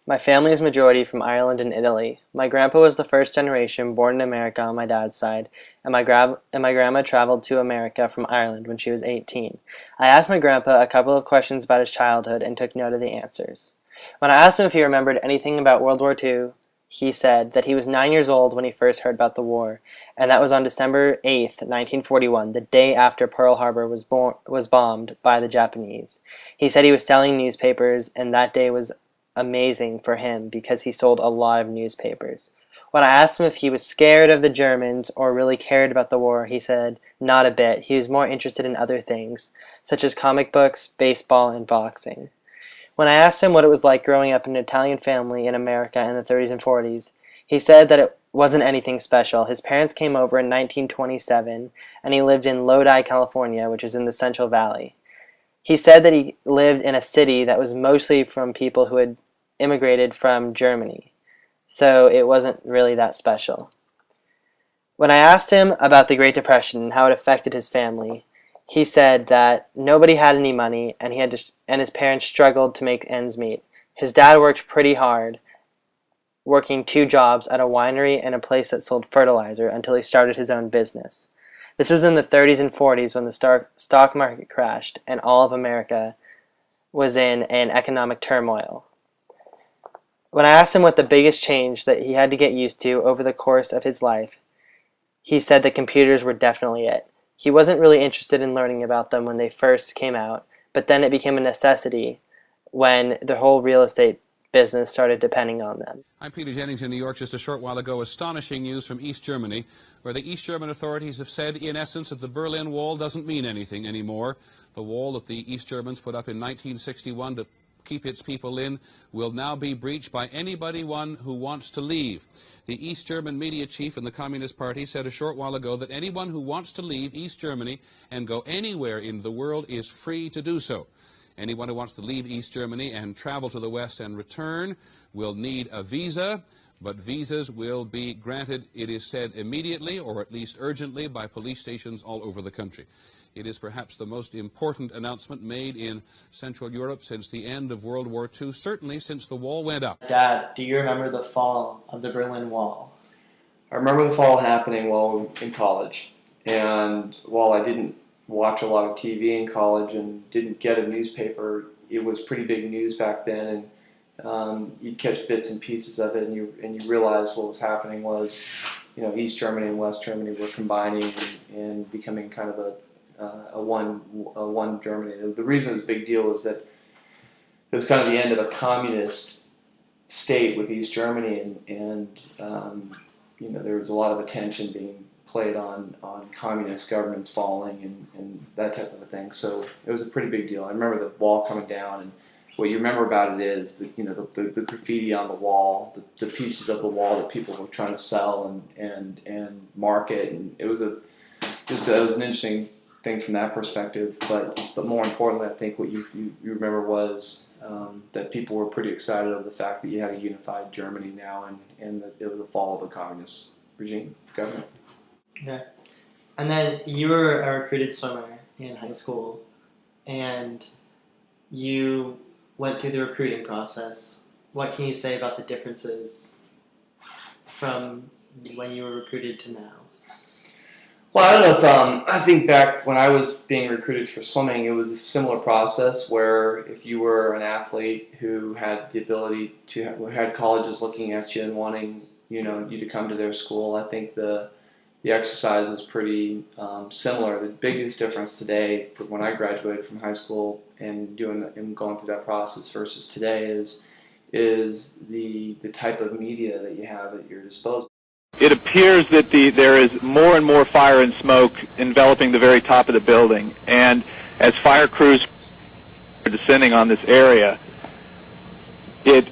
My family is majority from Ireland and Italy. My grandpa was the first generation born in America on my dad's side, and my grandma traveled to America from Ireland when she was 18. I asked my grandpa a couple of questions about his childhood and took note of the answers. When I asked him if he remembered anything about World War II, he said that he was 9 years old when he first heard about the war, and that was on December 8th, 1941, the day after Pearl Harbor was bombed by the Japanese. He said he was selling newspapers, and that day was amazing for him because he sold a lot of newspapers. When I asked him if he was scared of the Germans or really cared about the war, he said not a bit. He was more interested in other things, such as comic books, baseball, and boxing. When I asked him what it was like growing up in an Italian family in America in the 30s and 40s, he said that it wasn't anything special. His parents came over in 1927, and he lived in Lodi, California, which is in the Central Valley. He said that he lived in a city that was mostly from people who had immigrated from Germany, so it wasn't really that special. When I asked him about the Great Depression and how it affected his family, he said that nobody had any money and his parents struggled to make ends meet. His dad worked pretty hard, working 2 jobs at a winery and a place that sold fertilizer until he started his own business. This was in the 30s and 40s when the stock market crashed and all of America was in an economic turmoil. When I asked him what the biggest change that he had to get used to over the course of his life, he said that computers were definitely it. He wasn't really interested in learning about them when they first came out, but then it became a necessity when the whole real estate business started depending on them. I'm Peter Jennings in New York. Just a short while ago, astonishing news from East Germany, where the East German authorities have said, in essence, that the Berlin Wall doesn't mean anything anymore. The wall that the East Germans put up in 1961 to keep its people in will now be breached by anybody who wants to leave. The East German media chief in the Communist Party said a short while ago that anyone who wants to leave East Germany and go anywhere in the world is free to do so. Anyone who wants to leave East Germany and travel to the West and return will need a visa, but visas will be granted, it is said, immediately or at least urgently by police stations all over the country. It is perhaps the most important announcement made in Central Europe since the end of World War II, certainly since the wall went up. Dad, do you remember the fall of the Berlin Wall? I remember the fall happening while in college, and while I didn't watch a lot of TV in college and didn't get a newspaper, it was pretty big news back then, and you'd catch bits and pieces of it, and you realize what was happening was, East Germany and West Germany were combining and becoming kind of a one Germany. The reason it was a big deal is that it was kind of the end of a communist state with East Germany, and there was a lot of attention being played on communist governments falling and that type of a thing. So it was a pretty big deal. I remember the wall coming down, and what you remember about it is that the graffiti on the wall, the pieces of the wall that people were trying to sell and market, and it was an interesting thing from that perspective, but more importantly, I think what you remember was that people were pretty excited of the fact that you had a unified Germany now, and that it was the fall of a communist regime government. Okay. And then you were a recruited swimmer in high school, and you went through the recruiting process. What can you say about the differences from when you were recruited to now? Well, I don't know if I think back when I was being recruited for swimming, it was a similar process where if you were an athlete who had the ability who had colleges looking at you and wanting you to come to their school, I think the exercise was pretty similar. The biggest difference today from when I graduated from high school and going through that process versus today is the type of media that you have at your disposal. It appears that there is more and more fire and smoke enveloping the very top of the building, and as fire crews are descending on this area, it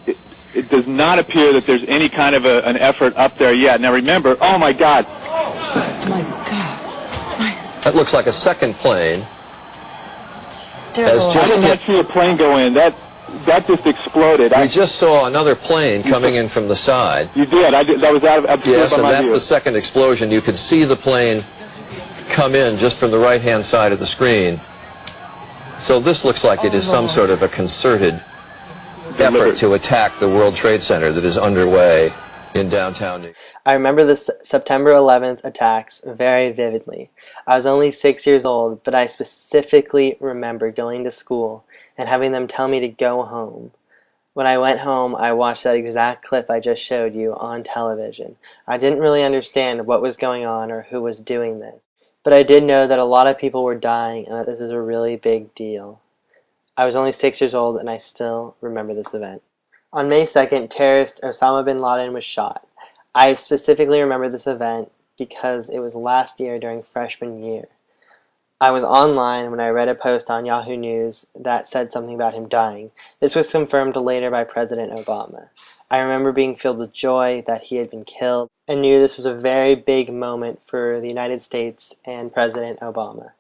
does not appear that there's any kind of an effort up there yet. Now remember, oh my God. Oh my God. That looks like a second plane. I did not see a plane go in. That just exploded. We just saw another plane coming in from the side. You did. That was out of yes, and that's view. The second explosion. You could see the plane come in just from the right-hand side of the screen. So this looks like it is some sort of a concerted effort to attack the World Trade Center that is underway in downtown New York. I remember the September 11th attacks very vividly. I was only 6 years old, but I specifically remember going to school and having them tell me to go home. When I went home, I watched that exact clip I just showed you on television. I didn't really understand what was going on or who was doing this, but I did know that a lot of people were dying and that this was a really big deal. I was only 6 years old and I still remember this event. On May 2nd, terrorist Osama bin Laden was shot. I specifically remember this event because it was last year during freshman year. I was online when I read a post on Yahoo News that said something about him dying. This was confirmed later by President Obama. I remember being filled with joy that he had been killed and knew this was a very big moment for the United States and President Obama.